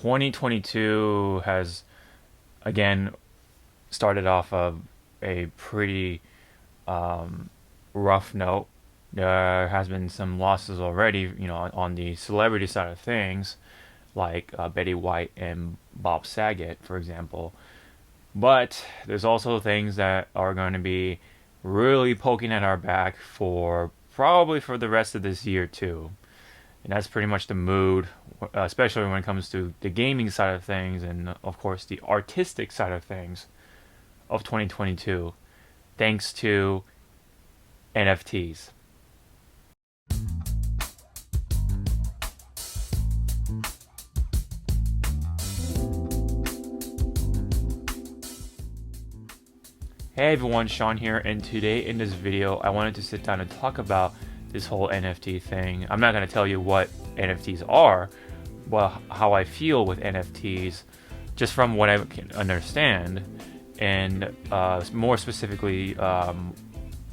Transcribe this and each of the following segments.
2022 has again started off of a pretty rough note. There has been some losses already, on the celebrity side of things, like Betty White and Bob Saget, for example. But there's also things that are going to be really poking at our back for probably for the rest of this year too. And that's pretty much the mood, especially when it comes to the gaming side of things and, of course, the artistic side of things of 2022, thanks to NFTs. Hey everyone, Sean here, and today in this video, I wanted to sit down and talk about this whole NFT thing. I'm not going to tell you what NFTs are, but how I feel with NFTs, just from what I can understand, and more specifically,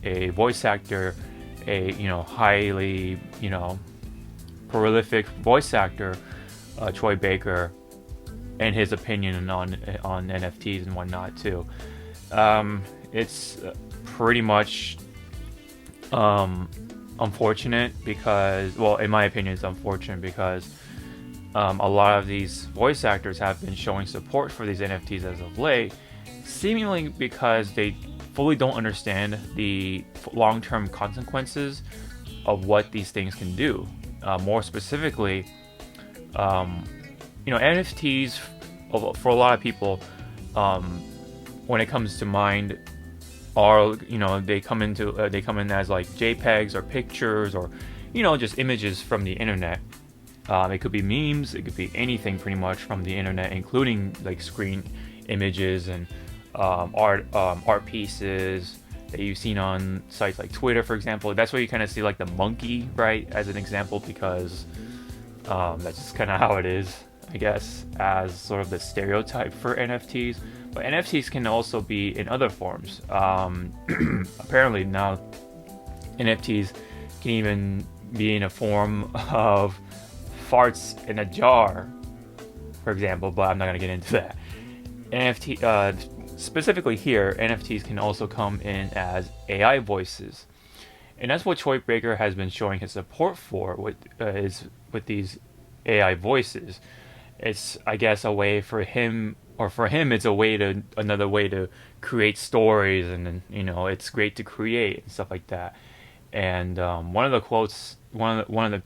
a voice actor, a highly prolific voice actor, Troy Baker, and his opinion on NFTs and whatnot too. It's pretty much unfortunate because, well, in my opinion, it's unfortunate because a lot of these voice actors have been showing support for these NFTs as of late, seemingly because they fully don't understand the long-term consequences of what these things can do. More specifically, NFTs for a lot of people, when it comes to mind, are they come in as like JPEGs or pictures or just images from the internet. It could be memes, it could be anything pretty much from the internet, including like screen images and art pieces that you've seen on sites like Twitter, for example. That's where you kind of see like the monkey, right, as an example, because that's just kind of how it is, I guess, as sort of the stereotype for NFTs. But NFTs can also be in other forms. Apparently now NFTs can even be in a form of farts in a jar, for example, but I'm not going to get into that. Specifically here, NFTs can also come in as AI voices. And that's what Troy Baker has been showing his support for with these AI voices. It's, I guess, a way for him, or for him, it's another way to create stories, and it's great to create and stuff like that. And one of the quotes, one of the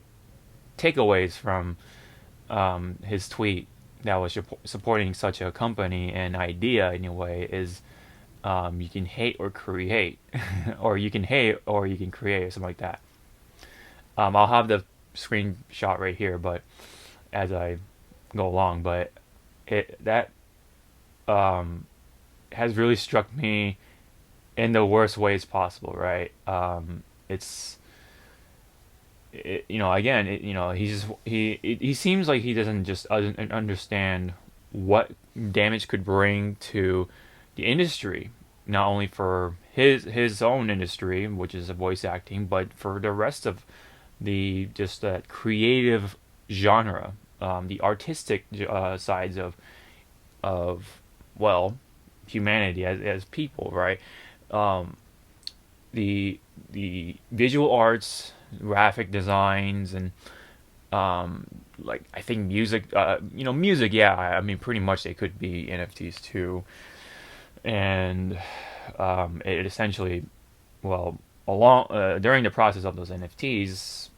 takeaways from his tweet that was supporting such a company and idea in a way is, you can hate or create, or you can hate or you can create, or something like that. I'll have the screenshot right here, but as I go along, but that has really struck me in the worst ways possible, right? He seems like he doesn't understand what damage could bring to the industry, not only for his own industry, which is voice acting, but for the rest of the just that creative genre, the artistic sides of well, humanity as people, right? The visual arts, graphic designs, and like I think music, music. Yeah, I mean, pretty much they could be NFTs too, and it essentially, well, along during the process of those NFTs,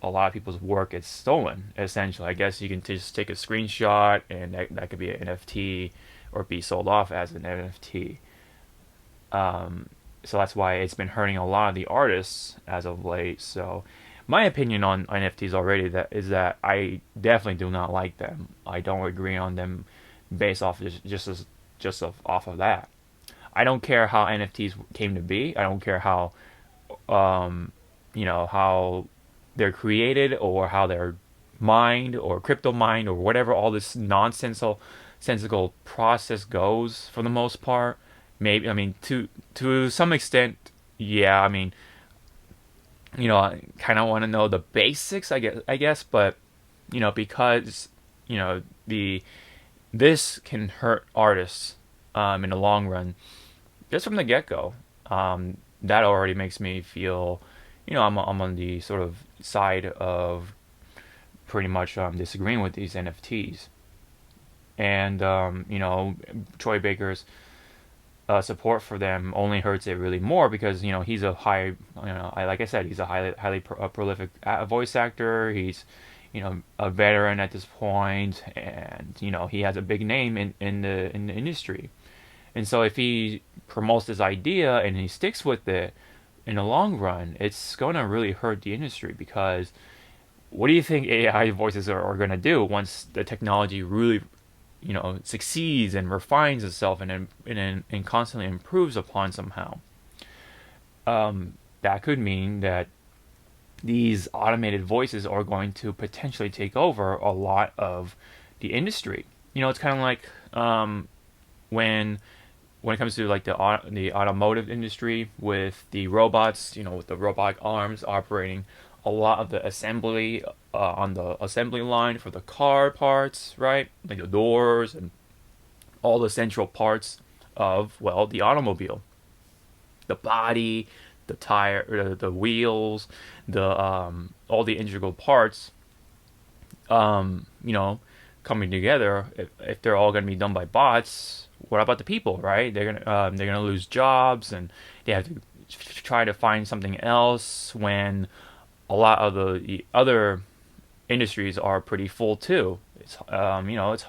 a lot of people's work is stolen. Essentially, I guess you can just take a screenshot, and that could be an NFT or be sold off as an NFT. So that's why it's been hurting a lot of the artists as of late. So my opinion on NFTs already is that I definitely do not like them. I don't agree on them based off off of that. I don't care how NFTs came to be. I don't care how how they're created, or how they're mined or crypto mined, or whatever all this nonsensical process goes, for the most part. Maybe, I mean, to some extent, yeah. I mean, I kind of want to know the basics, I guess, but because you know, the this can hurt artists in the long run just from the get go. That already makes me feel, I'm on the sort of side of pretty much disagreeing with these NFTs. And Troy Baker's support for them only hurts it really more because he's a like I said, he's a highly prolific voice actor. He's a veteran at this point, and he has a big name in the industry. And so if he promotes this idea and he sticks with it in the long run, it's going to really hurt the industry because what do you think AI voices are going to do once the technology really succeeds and refines itself and constantly improves upon somehow? That could mean that these automated voices are going to potentially take over a lot of the industry. It's kind of like when it comes to like the automotive industry with the robots, with the robotic arms operating a lot of the assembly on the assembly line for the car parts, right? Like the doors and all the central parts of, well, the automobile, the body, the tire, the wheels, the all the integral parts, coming together. If they're all going to be done by bots, what about the people, right? They're gonna lose jobs, and they have to try to find something else when a lot of the other industries are pretty full too. It's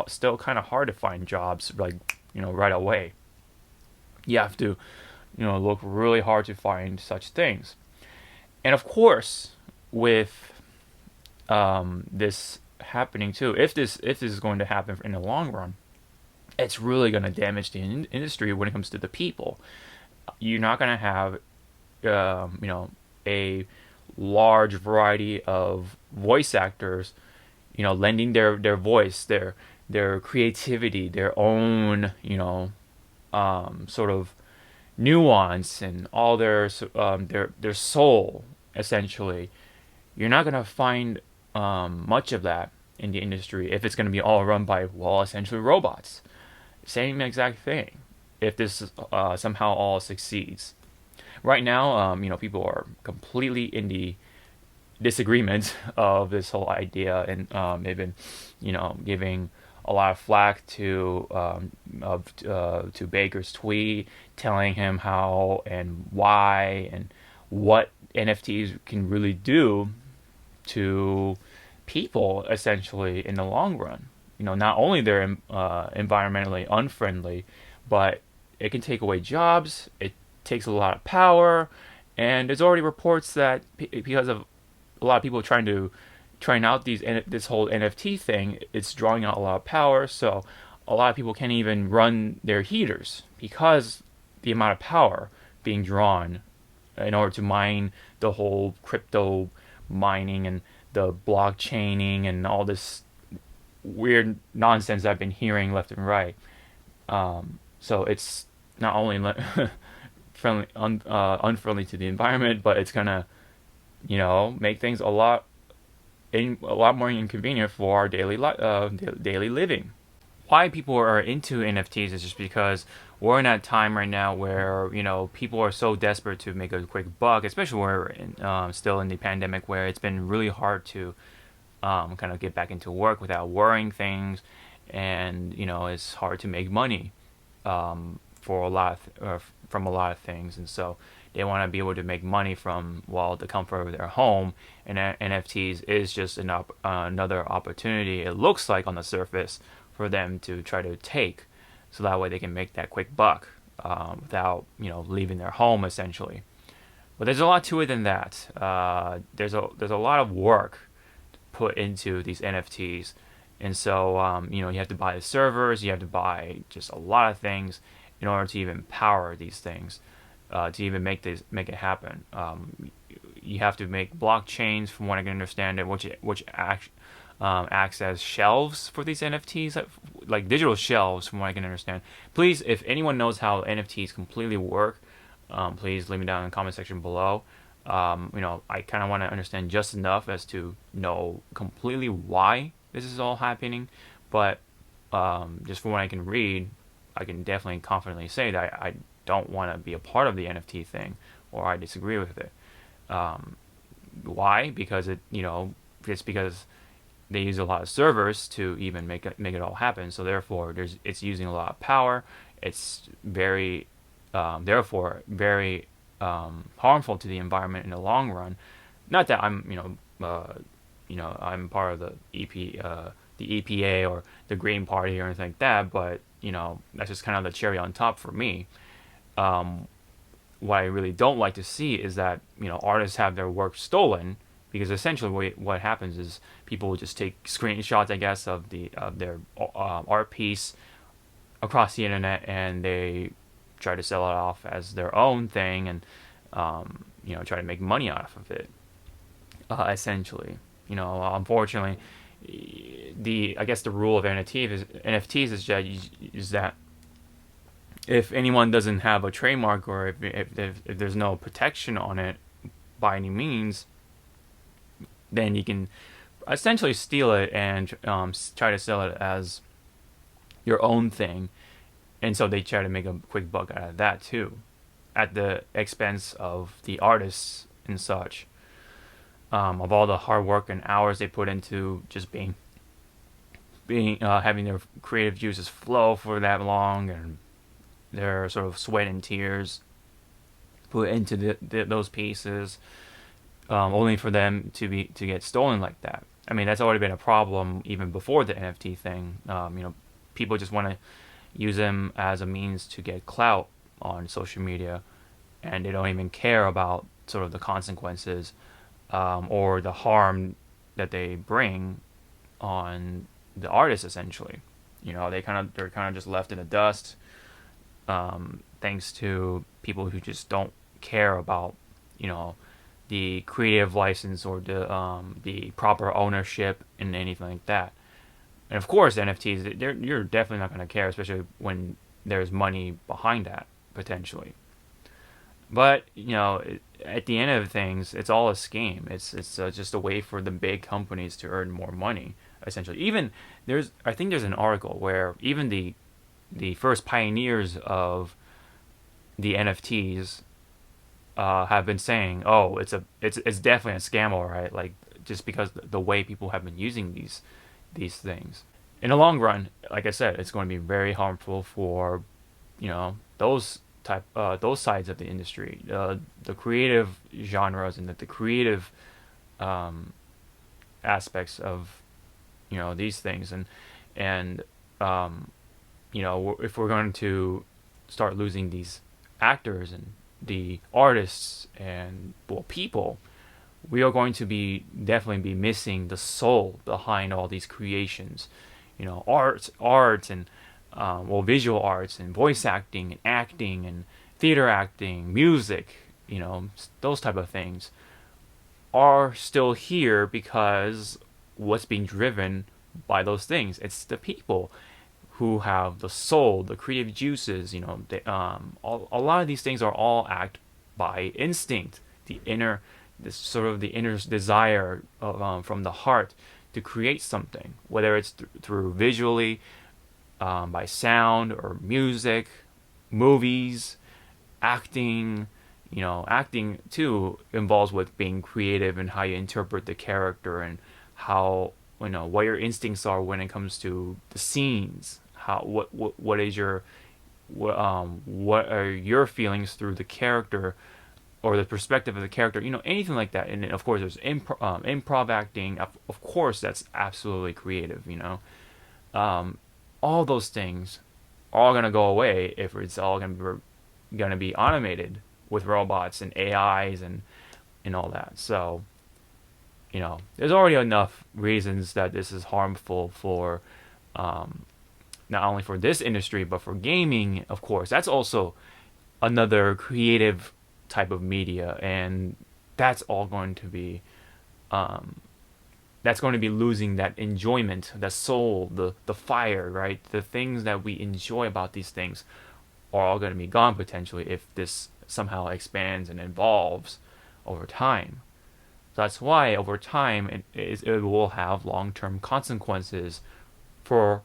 still kind of hard to find jobs like right away. You have to look really hard to find such things. And of course, with this happening too, if this is going to happen in the long run, it's really going to damage the industry when it comes to the people. You're not going to have a large variety of voice actors lending their voice, their creativity, their own sort of nuance and all their soul, essentially. You're not going to find much of that in the industry if it's going to be all run by, well, essentially robots. Same exact thing if this somehow all succeeds. Right now, people are completely in the disagreement of this whole idea, and they've been, giving a lot of flack to Baker's tweet, telling him how and why and what NFTs can really do to people, essentially, in the long run. Not only they're environmentally unfriendly, but it can take away jobs. It takes a lot of power, and there's already reports that because of a lot of people trying out this whole NFT thing, it's drawing out a lot of power. So a lot of people can't even run their heaters because the amount of power being drawn in order to mine the whole crypto mining and the blockchaining and all this weird nonsense I've been hearing left and right. So it's not only unfriendly to the environment, but it's gonna, make things a lot more inconvenient for our daily living. Why people are into NFTs is just because we're in that time right now where people are so desperate to make a quick buck, especially when we're still in the pandemic, where it's been really hard to kind of get back into work without worrying things, and it's hard to make money for from a lot of things, and so they want to be able to make money from the comfort of their home, and NFTs is just another opportunity. It looks like on the surface for them to try to take, so that way they can make that quick buck without leaving their home essentially. But there's a lot to it than that. There's a lot of work put into these NFTs, and so you have to buy the servers, you have to buy just a lot of things in order to even power these things, to even make it happen. You have to make blockchains, from what I can understand, which acts as shelves for these NFTs, like digital shelves, from what I can understand. Please, if anyone knows how NFTs completely work, please leave me down in the comment section below. I kind of want to understand just enough as to know completely why this is all happening, but just from what I can read, I can definitely confidently say that I don't want to be a part of the NFT thing, or I disagree with it. Um, why? Because it's because they use a lot of servers to even make it all happen. So therefore, it's using a lot of power. It's very therefore very harmful to the environment in the long run. Not that I'm I'm part of the EPA or the Green Party or anything like that, but that's just kind of the cherry on top for me. Um, what I really don't like to see is that artists have their work stolen, because essentially what happens is people will just take screenshots, I guess, of their art piece across the internet, and they try to sell it off as their own thing, and try to make money off of it. Essentially, unfortunately, I guess the rule of NFTs is that if anyone doesn't have a trademark, or if there's no protection on it by any means, then you can essentially steal it and try to sell it as your own thing. And so they try to make a quick buck out of that too, at the expense of the artists and such, of all the hard work and hours they put into just being having their creative juices flow for that long, and their sort of sweat and tears put into those pieces, only for them to get stolen like that. I mean, that's already been a problem even before the NFT thing. People just want to use them as a means to get clout on social media, and they don't even care about sort of the consequences, or the harm that they bring on the artist. Essentially, they're kind of just left in the dust, thanks to people who just don't care about the creative license, or the proper ownership and anything like that. And of course, NFTs, you're definitely not going to care, especially when there's money behind that potentially. But at the end of things, it's all a scheme. It's just a way for the big companies to earn more money. Essentially, even I think there's an article where even the first pioneers of the NFTs have been saying, "Oh, it's definitely a scam, all right." Like, just because the way people have been using these things. In the long run, like I said, it's going to be very harmful for those sides of the industry, the creative genres, and the creative um, aspects of these things, and if we're going to start losing these actors and the artists and, well, people, we are going to be definitely be missing the soul behind all these creations. Art and visual arts and voice acting and theater acting, music, those type of things are still here because what's being driven by those things? It's the people who have the soul, the creative juices. A lot of these things are all act by instinct, the inner desire from the heart to create something, whether it's through visually, by sound or music, movies, acting. Acting too involves with being creative and how you interpret the character, and how what your instincts are when it comes to the scenes. What is your what are your feelings through the character, or the perspective of the character, anything like that. And then, of course, there's improv acting. Of course, that's absolutely creative. All those things are all gonna go away if it's all gonna be automated with robots and AIs and all that. So there's already enough reasons that this is harmful for not only for this industry but for gaming. Of course, that's also another creative type of media, and that's all going to be losing that enjoyment, the soul, the fire, right? The things that we enjoy about these things are all going to be gone potentially if this somehow expands and evolves over time. That's why over time it will have long-term consequences for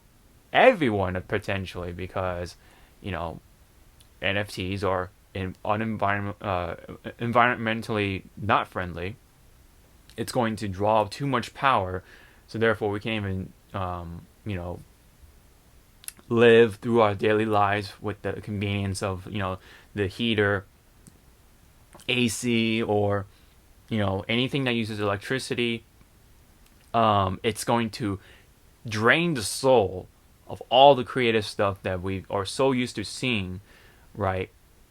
everyone potentially, because you know NFTs are environmentally not friendly. It's going to draw too much power, so therefore we can't even live through our daily lives with the convenience of the heater, AC, or anything that uses electricity. It's going to drain the soul of all the creative stuff that we are so used to seeing, right?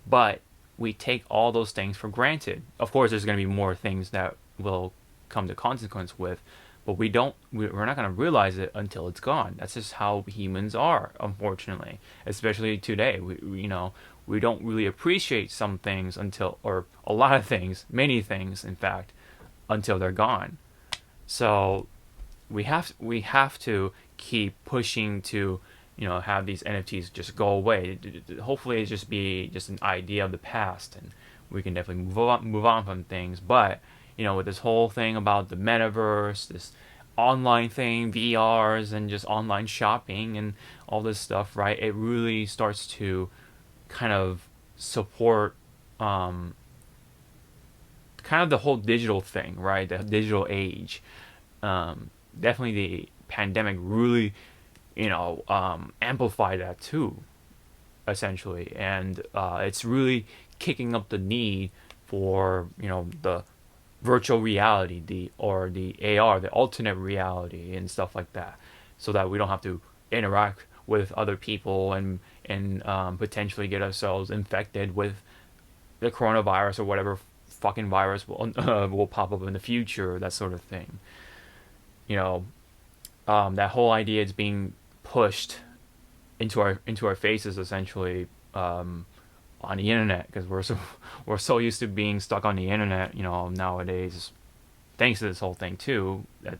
But we take all those things for granted. Of course, there's going to be more things that will come to consequence with, but we're not going to realize it until it's gone. That's just how humans are, unfortunately, especially today. We don't really appreciate some things until, or a lot of things, many things, in fact, until they're gone. So we have to keep pushing to have these NFTs just go away. Hopefully, it just be just an idea of the past, and we can definitely move on from things. But with this whole thing about the metaverse, this online thing, VRs, and just online shopping and all this stuff, right? It really starts to kind of support kind of the whole digital thing, right? The digital age. Definitely the pandemic really, amplified that too, essentially. And it's really kicking up the need for, the virtual reality, the AR, the alternate reality, and stuff like that, so that we don't have to interact with other people and potentially get ourselves infected with the coronavirus or whatever fucking virus will pop up in the future, that sort of thing. That whole idea is being pushed into our faces, essentially, on the internet, because we're so used to being stuck on the internet, nowadays, thanks to this whole thing too, that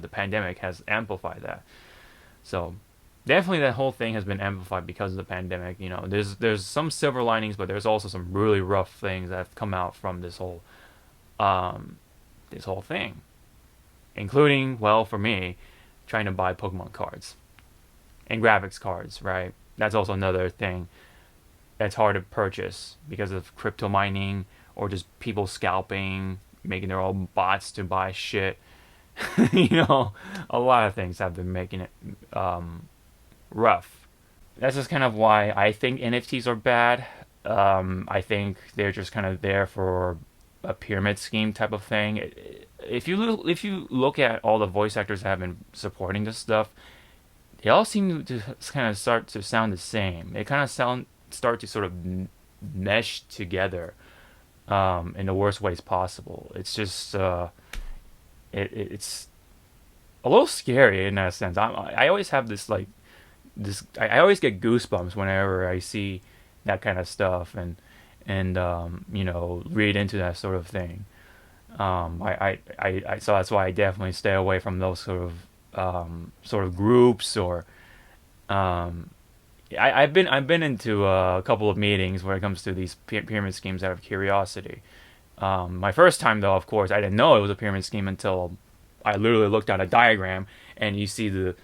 the pandemic has amplified that. So definitely that whole thing has been amplified because of the pandemic. There's some silver linings, but there's also some really rough things that have come out from this whole thing, including, well, for me, trying to buy Pokemon cards and graphics cards, right? That's also another thing that's hard to purchase because of crypto mining or just people scalping, making their own bots to buy shit. A lot of things have been making it rough. That's just kind of why I think NFTs are bad. I think they're just kind of there for a pyramid scheme type of thing. If you look at all the voice actors that have been supporting this stuff, they all seem to kind of start to sound the same. They kind of start to sort of mesh together in the worst ways possible. It's just it's a little scary in that sense. I always have this I always get goosebumps whenever I see that kind of stuff and read into that sort of thing. So that's why I definitely stay away from those sort of groups or I've been into a couple of meetings when it comes to these pyramid schemes out of curiosity. My first time, though, of course, I didn't know it was a pyramid scheme until I literally looked at a diagram and you see the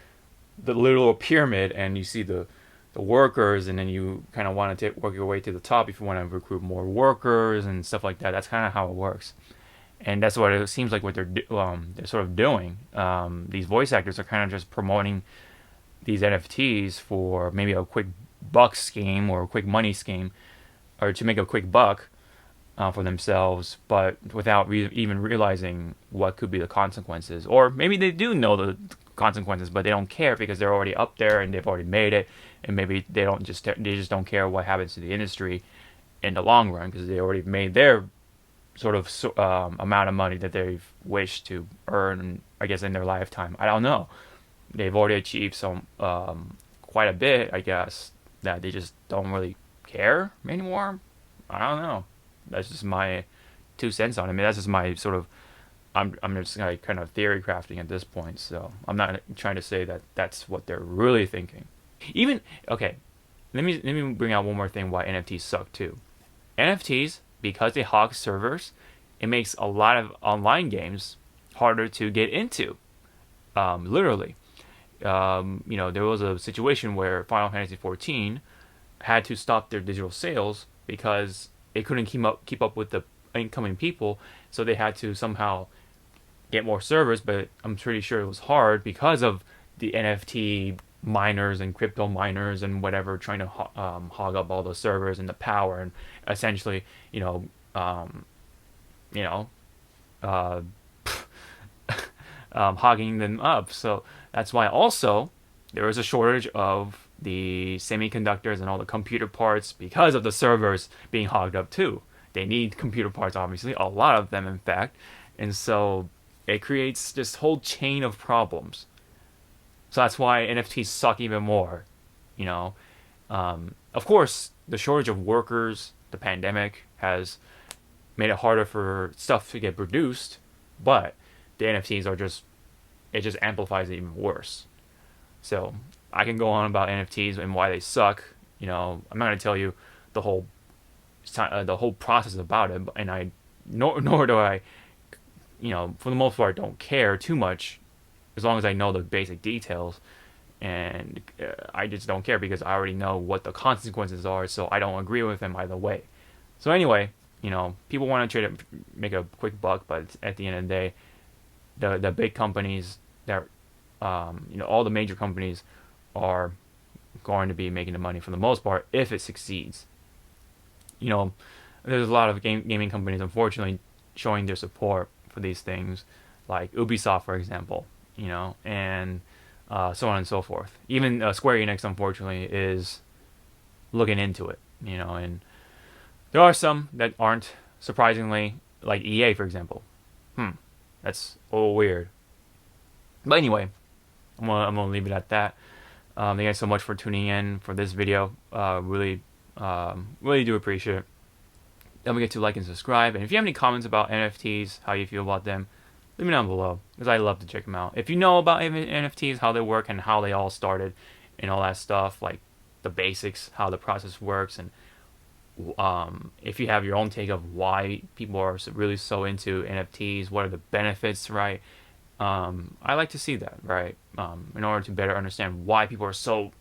literal pyramid and you see the workers, and then you kind of want to work your way to the top if you want to recruit more workers and stuff like that. That's kind of how it works, and that's what it seems like what they're sort of doing. These voice actors are kind of just promoting these NFTs for maybe a quick buck scheme or a quick money scheme, or to make a quick buck for themselves, but without even realizing what could be the consequences. Or maybe they do know the consequences, but they don't care because they're already up there and they've already made it, and maybe they just don't care what happens to the industry in the long run because they already made their sort of amount of money that they've wished to earn, I guess, in their lifetime. I don't know. They've already achieved some quite a bit, I guess, that they just don't really care anymore. I don't know. That's just my 2 cents on it. I mean, that's just my sort of. I'm just like kind of theory crafting at this point, so I'm not trying to say that that's what they're really thinking. Even okay, let me bring out one more thing why NFTs suck too. NFTs, because they hog servers it makes a lot of online games harder to get into. Literally, there was a situation where Final Fantasy 14 had to stop their digital sales because it couldn't keep up with the incoming people, so they had to somehow get more servers. But I'm pretty sure it was hard because of the NFT miners and crypto miners and whatever trying to hog up all the servers and the power, and essentially, you know, uh, hogging them up. So that's why also there is a shortage of the semiconductors and all the computer parts because of the servers being hogged up too. They need computer parts, obviously, a lot of them, in fact, and so it creates this whole chain of problems. So that's why NFTs suck even more. You know, of course, the shortage of workers, the pandemic has made it harder for stuff to get produced, but the NFTs are just, it just amplifies it even worse. So I can go on about NFTs and why they suck. I'm not gonna tell you the whole process about it, and nor do I, for the most part, don't care too much, as long as I know the basic details, and I just don't care because I already know what the consequences are, so I don't agree with them either way. So anyway, people want to try to make a quick buck, but at the end of the day, the big companies that, all the major companies are going to be making the money for the most part if it succeeds. There's a lot of gaming companies, unfortunately, showing their support for these things, like Ubisoft, for example, and so on and so forth. Even Square Enix, unfortunately, is looking into it, and there are some that aren't, surprisingly, like EA, for example. That's a little weird. But anyway, I'm gonna leave it at that. Thank you guys so much for tuning in for this video. Really do appreciate it. Don't forget to like and subscribe. And if you have any comments about NFTs, how you feel about them, leave me down below, because I love to check them out. If you know about NFTs, how they work and how they all started and all that stuff, like the basics, how the process works, and if you have your own take of why people are really so into NFTs, what are the benefits, right? I like to see that, right? In order to better understand why people are so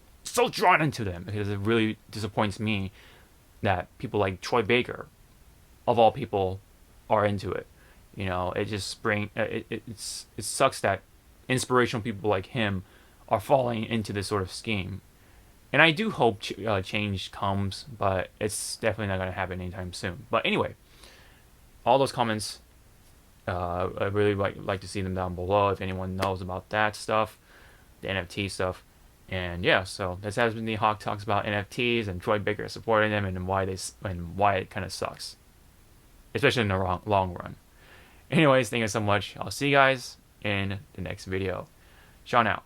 drawn into them, because it really disappoints me that people like Troy Baker, of all people, are into it. It just it sucks that inspirational people like him are falling into this sort of scheme. And I do hope change comes, but it's definitely not going to happen anytime soon. But anyway, all those comments, I really like to see them down below if anyone knows about that stuff, the NFT stuff. And yeah, so this has been the Hawk Talks about NFTs and Troy Baker supporting them, and why it kind of sucks, especially in the long run. Anyways, thank you so much. I'll see you guys in the next video. Sean out.